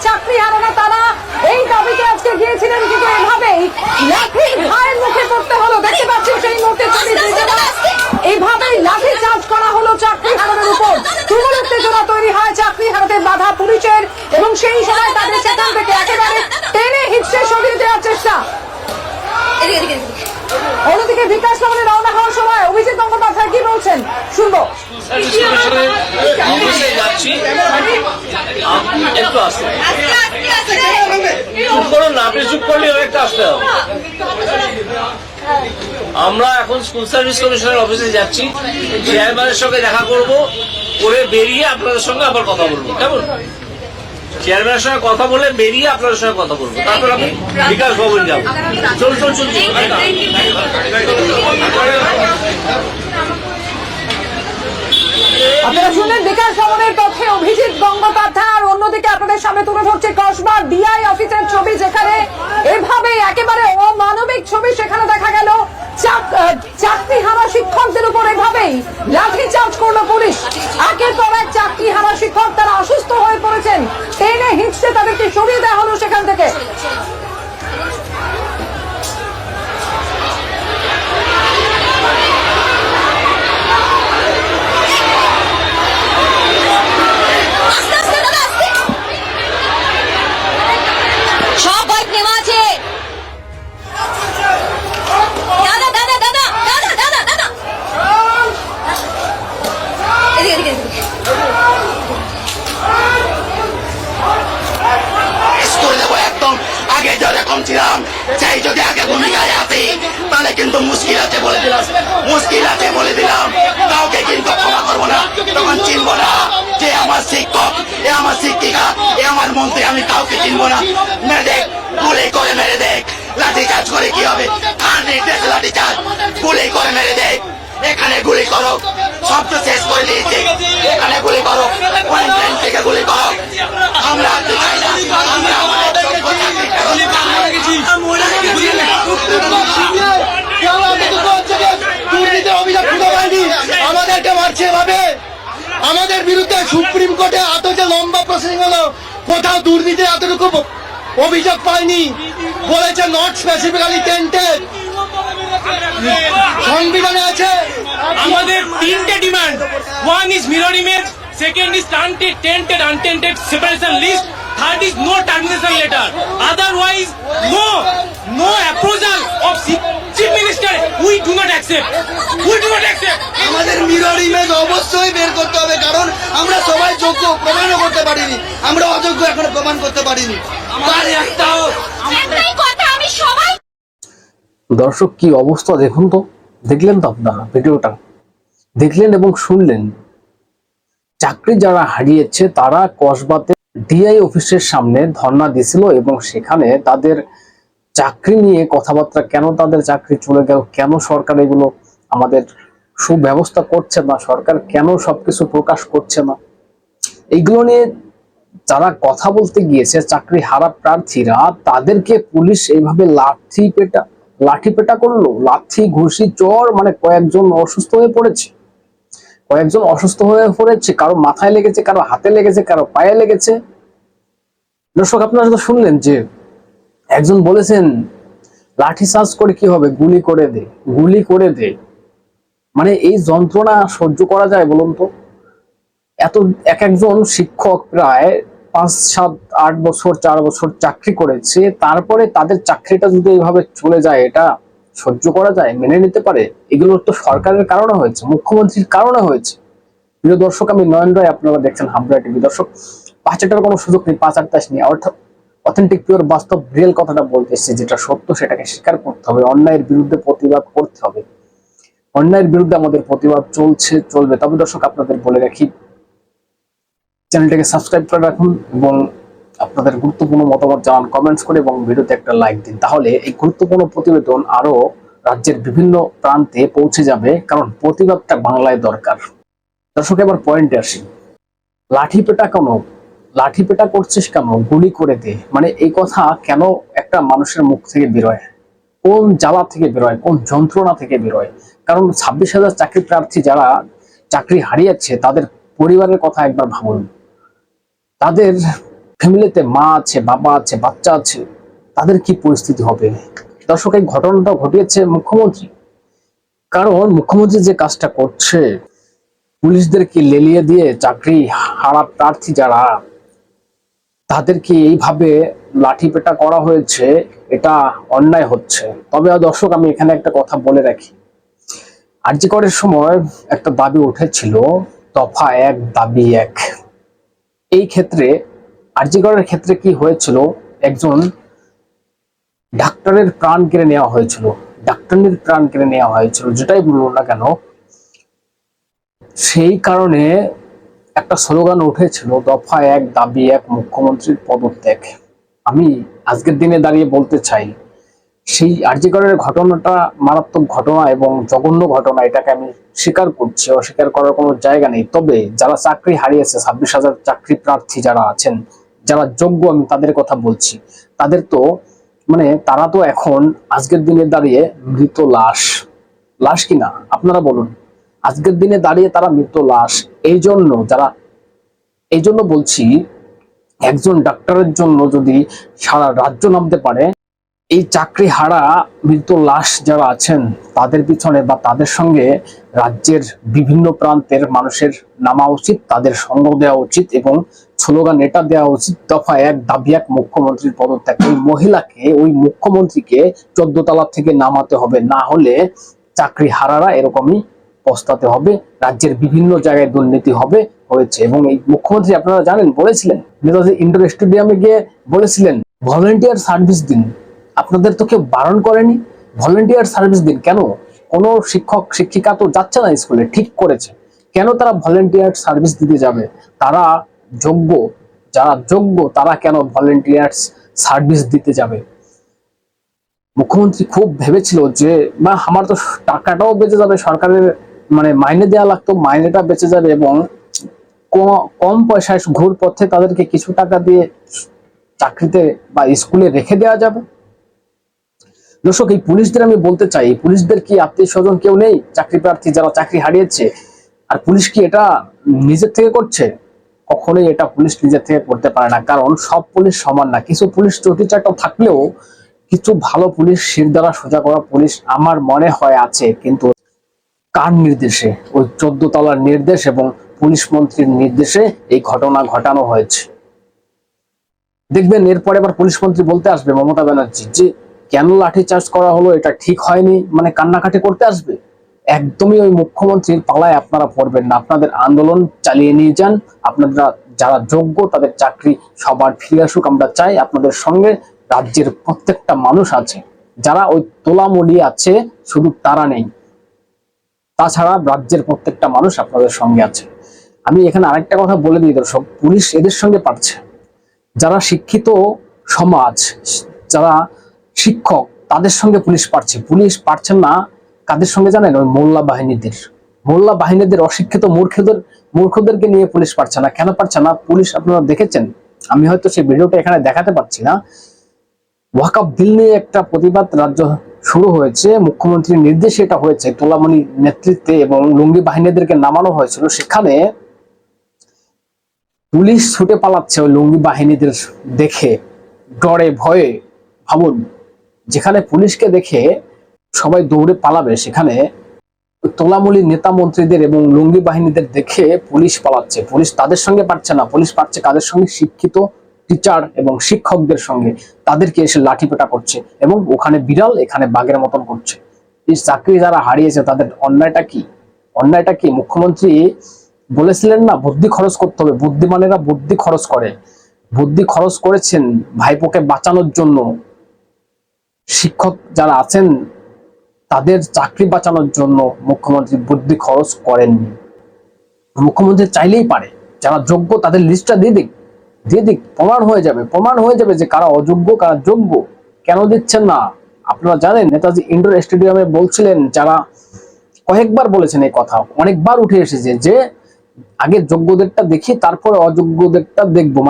চাকরি হারানো তারা এই দাবিতে আজকে গিয়েছিলেন, কিন্তু এভাবেই লাঠির ঘায়ের মুখে পড়তে হলো। দেখতে পাচ্ছেন সেই মুহূর্তে ছবি, এইভাবেই লাঠি চার্জ করা হলো চাকরি হারানোর উপর। তুমুল উত্তেজনা তৈরি হয়, চাকরি হারাতে বাধা পুলিশের, এবং সেই সময় তাদের সেখান থেকে একেবারে টেনে হিঁচড়ে সরিয়ে দেওয়ার চেষ্টা। অন্যদিকে বিকাশ ভবনে রওনা হওয়ার সময় অভিজিৎ গঙ্গোপাধ্যায় কি বলছেন শুনবো। আমরা এখন স্কুল সার্ভিস কমিশনের অফিসে যাচ্ছি, চেয়ারম্যানের সঙ্গে দেখা করব, করে বেরিয়ে আপনাদের সঙ্গে আবার কথা বলবো। কেমন? চেয়ারম্যানের সঙ্গে কথা বলে বেরিয়ে আপনাদের সঙ্গে কথা বলবো, তারপর আমি বিকাশ ভবন যাবো। চল চল চল। আপনারা শুনলেন বিকাশ ভবনের পক্ষে অভিজিৎ গঙ্গোপাধ্যায়, আর অন্যদিকে আপনাদের সামনে তুলে ধরছে কসবা ডিআই অফিসের ছবি, যেখানে এভাবে একেবারে অমানবিক ছবি। সেখানে দেখা গেল চাকরি হারা শিক্ষকদের উপর এভাবেই লাঠি চার্জ করলো পুলিশ। একের পর এক চাকরি হারা শিক্ষক তারা অসুস্থ হয়ে পড়েছেন, টেনে হিঁচড়ে তাদেরকে সরিয়ে দেওয়া হলো সেখান থেকে। আগে যেরকম ছিলাম সেই যদি আগে ভূমিকায় আসি তাহলে কিন্তু মুশকিল আছে বলে দিলাম, কাউকে কিন্তু ক্ষমা করবো না, তখন চিনবো না যে আমার শিক্ষক, এ আমার শিক্ষিকা, এ আমার মন্ত্রী, আমি কাউকে চিনবো না। মেরে দেখ, গুলি করে মেরে দেখ, লাঠি চার্জ করে কি হবে? তার নির্দেশ লাঠি চার্জ, গুলি করে মেরে দেখ, এখানে গুলি করো, সব তো শেষ করে দিয়েছে, এখানে গুলি করো, ওয়ান থেকে গুলি করো। আমরা চাই না, আমরা আমাদের আমাদেরকে মারছে এভাবে, আমাদের বিরুদ্ধে সুপ্রিম কোর্টে এত যে লম্বা প্রসেসিং হলো, কোথাও দুর্নীতি এতটুকু অভিযোগ পায়নি। বলেছে নট স্পেসিফিক্যালি টেন্টেড, সংবিধানে আছে। আমাদের তিনটে demand, one is mirror image, second is tainted untainted separation list, third is no termination letter, otherwise no approval of chief minister. We do not accept. আমাদের মিরর ইমেজ অবশ্যই বের করতে হবে, কারণ আমরা সবাই যোগ্য প্রমাণও করতে পারিনি, আমরা অযোগ্য এখনো প্রমাণ করতে পারিনি। দর্শক কি অবস্থা দেখুন তো, দেখলেন তো আপনারা ভিডিওটা দেখলেন এবং শুনলেন। চাকরি যারা হারিয়েছে তারা কসবাতে ডিআই অফিসের সামনে ধর্ণা দিয়েছিল, এবং সেখানে তাদের চাকরি নিয়ে কথাবার্তা, কেন তাদের চাকরি চলে গেল, কেন সরকার এগুলো আমাদের সুব্যবস্থা করছে না, সরকার কেন সবকিছু প্রকাশ করছে না, এইগুলো নিয়ে যারা কথা বলতে গিয়েছে চাকরি হারা প্রার্থীরা, তাদেরকে পুলিশ এইভাবে লাঠি পেটা করলো, লাঠি ঘুষি চর, মানে কয়েকজন অসুস্থ হয়ে পড়েছে, কারো মাথায় লেগেছে, কারো হাতে লেগেছে, কারো পায়ে লেগেছে। দর্শক আপনারা তো শুনলেন যে একজন বলেছেন লাঠি চার্জ করে কি হবে, গুলি করে দে। মানে এই যন্ত্রণা সহ্য করা যায় বলুন তো? এত একজন শিক্ষক প্রায় 5, 7, 8 বছর 4 বছর চাকরি করেছে, তারপরে তাদের চাকরিটা যদি এইভাবে চলে যায়, এটা সহ্য করা যায়, মেনে নিতে পারে? এগুলো তো সরকারের কারণে হয়েছে, মুখ্যমন্ত্রীর কারণে হয়েছে। প্রিয় দর্শক, আমি নয়ন রায়, আপনারা দেখছেন হাবড়া টিভি। দর্শক, পাঁচাটার কোনো সুযোগ নেই, 5 আর 10 নিয়ে, অর্থাৎ অথেন্টিক পিওর বাস্তব রিয়েল কথাটা বলতে এসেছি, যেটা সত্য সেটাকে স্বীকার করতে হবে, অন্যায়ের বিরুদ্ধে প্রতিবাদ করতে হবে। অন্যায়ের বিরুদ্ধে আমাদের প্রতিবাদ চলবে। তবে দর্শক আপনাদের বলে রাখি, চ্যানেলটাকে সাবস্ক্রাইব করে রাখুন এবং আপনাদের গুরুত্বপূর্ণ মতামত জানান কমেন্টস করে, এবং ভিডিওতে একটা লাইক দিন। তাহলে এই গুরুত্বপূর্ণ প্রতিবেদন আরো রাজ্যের বিভিন্ন প্রান্তে পৌঁছে যাবে, কারণ প্রতিবাদটা বাংলায় দরকার। দর্শক, এবার পয়েন্টে আসি। লাঠি পেটা করছিস কেন, গুলি করে দে, মানে এই কথা কেন একটা মানুষের মুখ থেকে বেরোয়? কোন জ্বালা থেকে বেরোয়, কোন যন্ত্রণা থেকে বেরোয়? কারণ 26,000 চাকরি প্রার্থী যারা চাকরি হারিয়েছে, তাদের পরিবারের কথা একবার ভাবুন। তাদের ফ্যামিলিতে মা আছে, বাবা আছে, বাচ্চা আছে, তাদের কি পরিস্থিতি হবে? দর্শক, এই ঘটনাটা ঘটিয়েছে মুখ্যমন্ত্রী। কারণ মুখ্যমন্ত্রী যে কাজটা করছে, পুলিশদেরকে লেলিয়ে দিয়ে চাকরি হারা প্রার্থী যারা, তাদেরকে এইভাবে লাঠিপেটা করা হয়েছে, এটা অন্যায় হচ্ছে। তবে দর্শক, আমি এখানে একটা কথা বলে রাখি, আরজি করের সময় একটা দাবি উঠেছিল, দফা 1 দাবি 1। এই ক্ষেত্রে আরজি করের ক্ষেত্রে কি হয়েছিল, একজন ডাক্তারের প্রাণ কেড়ে নেওয়া হয়েছিল, ডাক্তারের প্রাণ কেড়ে নেওয়া হয়েছিল, যেটাই বলুন না কেন। সেই কারণে একটা স্লোগান উঠেছিল, দফা 1 দাবি 1, মুখ্যমন্ত্রীর পদত্যাগ। আমি আজকের দিনে দাঁড়িয়ে বলতে চাই, সেই আরজি করের ঘটনাটা মারাত্মক ঘটনা এবং জঘন্য ঘটনা, এটাকে আমি স্বীকার করছি, অস্বীকার করার কোনো জায়গা নেই। তবে যারা চাকরি হারিয়েছে, 26,000 চাকরি প্রার্থী যারা আছেন, যারা যোগ্য, আমি তাদের কথা বলছি, তাদের তো তারা তো এখন আজকের দিনে দাঁড়িয়ে মৃত লাশ। লাশ কিনা আপনারা বলুন, আজকের দিনে দাঁড়িয়ে তারা মৃত লাশ। এই জন্য বলছি, একজন ডাক্তারের জন্য যদি সারা রাজ্য নামতে পারে, এই চাকরি হারা মৃত লাশ যারা আছেন তাদের পিছনে বা তাদের সঙ্গে রাজ্যের বিভিন্ন প্রান্তের মানুষের নামা উচিত, তাদের সঙ্গ দেওয়া উচিত এবং স্লোগান এটা দেওয়া উচিত, দফা 1 দাবি 1, মুখ্যমন্ত্রীর পদত্যাগ। ওই মহিলাকে, ওই মুখ্যমন্ত্রীকে 14 তলা থেকে নামাতে হবে, না হলে চাকরি হারারা এরকমই পস্তাতে হবে। রাজ্যের বিভিন্ন জায়গায় দুর্নীতি হয়েছে এবং এই মুখ্যমন্ত্রী, আপনারা জানেন, বলেছিলেন, নেতাজি ইন্ডোর স্টেডিয়ামে গিয়ে বলেছিলেন, ভলেন্টিয়ার সার্ভিস দিন। আপনাদের তো কেউ বারণ করেনি, ভলেন্টিয়ার সার্ভিস দিন। কেন? কোনো শিক্ষক শিক্ষিকা তো যাচ্ছে না স্কুলে, ঠিক করেছে, কেন তারা ভলেন্টিয়ার সার্ভিস দিতে যাবে? তারা যোগ্য, যারা যোগ্য তারা কেন ভলেন্টিয়ার সার্ভিস দিতে যাবে? মুখ্যমন্ত্রী খুব ভেবেছিল যে আমার তো টাকাটাও বেঁচে যাবে, সরকারের মাইনে দেওয়া লাগতো, মাইনেটা বেঁচে যাবে এবং কম পয়সায় ঘুর পথে তাদেরকে কিছু টাকা দিয়ে চাকরিতে বা স্কুলে রেখে দেওয়া যাবে। দর্শক, এই পুলিশদের আমি বলতে চাই, পুলিশদের কি আত্মীয় স্বজন কেউ নেই? চাকরি প্রার্থী যারা চাকরি হারিয়েছে, আর পুলিশ কি এটা নিজের থেকে করছে? কখনোই এটা পুলিশ নিজের থেকে করতে পারে না, কারণ সব পুলিশ সমান না। কিছু পুলিশ চটিচাটা থাকলেও কিছু ভালো পুলিশ, শির দ্বারা সোজা করা পুলিশ আমার মনে হয় আছে। কিন্তু কার নির্দেশে? ওই 14 তলার নির্দেশ এবং পুলিশ মন্ত্রীর নির্দেশে এই ঘটনা ঘটানো হয়েছে। দেখবেন এরপরে আবার পুলিশ মন্ত্রী বলতে আসবে, মমতা ব্যানার্জি, যে কেন লাঠি চার্জ করা হলো, এটা ঠিক হয়নি, কান্নাকাটি করতে আসবে। একদমই ওই মুখ্যমন্ত্রীর পালায় আপনারা পড়বেন না। আপনাদের আন্দোলন চালিয়ে নিয়ে যান। আপনারা যারা যোগ্য তাদের চাকরি সবার ফিরে আসুক, আমরা চাই। আপনাদের সঙ্গে রাজ্যের প্রত্যেকটা মানুষ আছে, যারা ওই তোলামুলি আছে শুধু তারা নেই, তাছাড়া রাজ্যের প্রত্যেকটা মানুষ আপনাদের সঙ্গে আছে। আমি এখানে আরেকটা কথা বলে দিই দর্শক, পুলিশ এদের সঙ্গে পারছে, যারা শিক্ষিত সমাজ, যারা শিক্ষক, তাদের সঙ্গে পুলিশ পারছে। পুলিশ পারছেন না কাদের সঙ্গে জানেন? ওই মোল্লা বাহিনীদের অশিক্ষিত মূর্খদেরকে নিয়ে পুলিশ পারছে না। কেন পারছে না? পুলিশ আপনারা দেখেছেন, আমি হয়তো সেই ভিডিওটা এখানে দেখাতে পারছি না। ওয়াকফ বিল নিয়ে একটা প্রতিবাদ রাজ্য শুরু হয়েছে, মুখ্যমন্ত্রীর নির্দেশে এটা হয়েছে, তোলামণি নেতৃত্বে এবং লুঙ্গি বাহিনীদেরকে নামানো হয়েছিল। সেখানে পুলিশ ছুটে পালাচ্ছে ওই লুঙ্গি বাহিনীদের দেখে, ডরে ভয়ে। ভাবুন, যেখানে পুলিশকে দেখে সবাই দৌড়ে পালাবে, সেখানে তোলামুলি নেতা মন্ত্রীদের এবং লুঙ্গি বাহিনীদের দেখে পুলিশ পালাচ্ছে। পুলিশ তাদের সঙ্গে পারছে না, পুলিশ পারছে কাদের সঙ্গে? শিক্ষিত টিচার এবং শিক্ষকদের সঙ্গে। তাদেরকে এসে লাঠিপেটা করছে এবং ওখানে বিড়াল এখানে বাঘের মতন করছে। এই চাকরি যারা হারিয়েছে তাদের অন্যায়টা কি? অন্যায়টা কি? মুখ্যমন্ত্রী বলেছিলেন না, বুদ্ধি খরচ করতে হবে। বুদ্ধিমানেরা বুদ্ধি খরচ করে, বুদ্ধি খরচ করেছেন ভাইপোকে বাঁচানোর জন্য। শিক্ষক যারা আছেন তাদের চাকরি বাঁচানোর জন্য মুখ্যমন্ত্রী বুদ্ধি খরচ করেননি। মুখ্যমন্ত্রী চাইলেই পারে, যারা যোগ্য তাদের লিস্টটা দিয়ে দিক, প্রমাণ হয়ে যাবে যে কারা অযোগ্য কারা যোগ্য। কেন দিচ্ছেন না? আপনারা জানেন, নেতাজি ইন্ডোর স্টেডিয়ামে বলছিলেন, যারা কয়েকবার বলেছেন এই কথা, অনেকবার উঠে এসেছে, যে আগে যোগ্যদেরটা দেখি তারপরে অযোগ্যদেরটা দেখবো।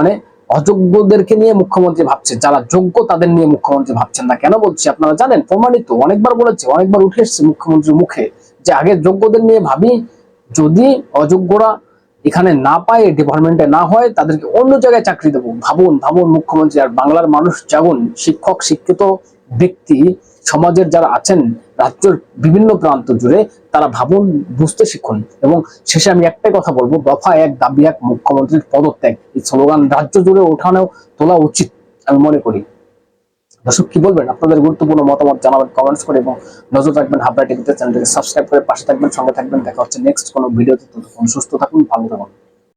অযোগ্যদেরকে নিয়ে মুখ্যমন্ত্রী ভাবছে, যারা যোগ্য তাদের নিয়ে মুখ্যমন্ত্রী ভাবছেন না। কেন বলছি আপনারা জানেন, প্রমাণিত, অনেকবার বলেছে, অনেকবার উঠে এসেছে মুখ্যমন্ত্রীর মুখে, যে আগে যোগ্যদের নিয়ে ভাবি, যদি অযোগ্যরা এখানে না পায়, ডিপার্টমেন্টে না হয়, তাদেরকে অন্য জায়গায় চাকরি দেবো। ভাবুন ভাবুন মুখ্যমন্ত্রী। আর বাংলার মানুষ জাগুন, শিক্ষক শিক্ষিত ব্যক্তি সমাজের যারা আছেন রাজ্যের বিভিন্ন প্রান্ত জুড়ে, তারা ভাবুন, বুঝতে শিখুন। এবং শেষে আমি একটাই কথা বলবো, দফা 1 দাবি 1 মুখ্যমন্ত্রীর পদত্যাগ, এই স্লোগান রাজ্য জুড়ে তোলা উচিত আমি মনে করি। দর্শক কি বলবেন? আপনাদের গুরুত্বপূর্ণ মতামত জানাবেন কমেন্টস করে, এবং নজর রাখবেন হাবড়া টিভিতে। চ্যানেলটিকে সাবস্ক্রাইব করে পাশে থাকবেন, সঙ্গে থাকবেন। দেখা হচ্ছে নেক্সট কোনো ভিডিওতে। ততক্ষণ সুস্থ থাকুন, ভালো থাকুন।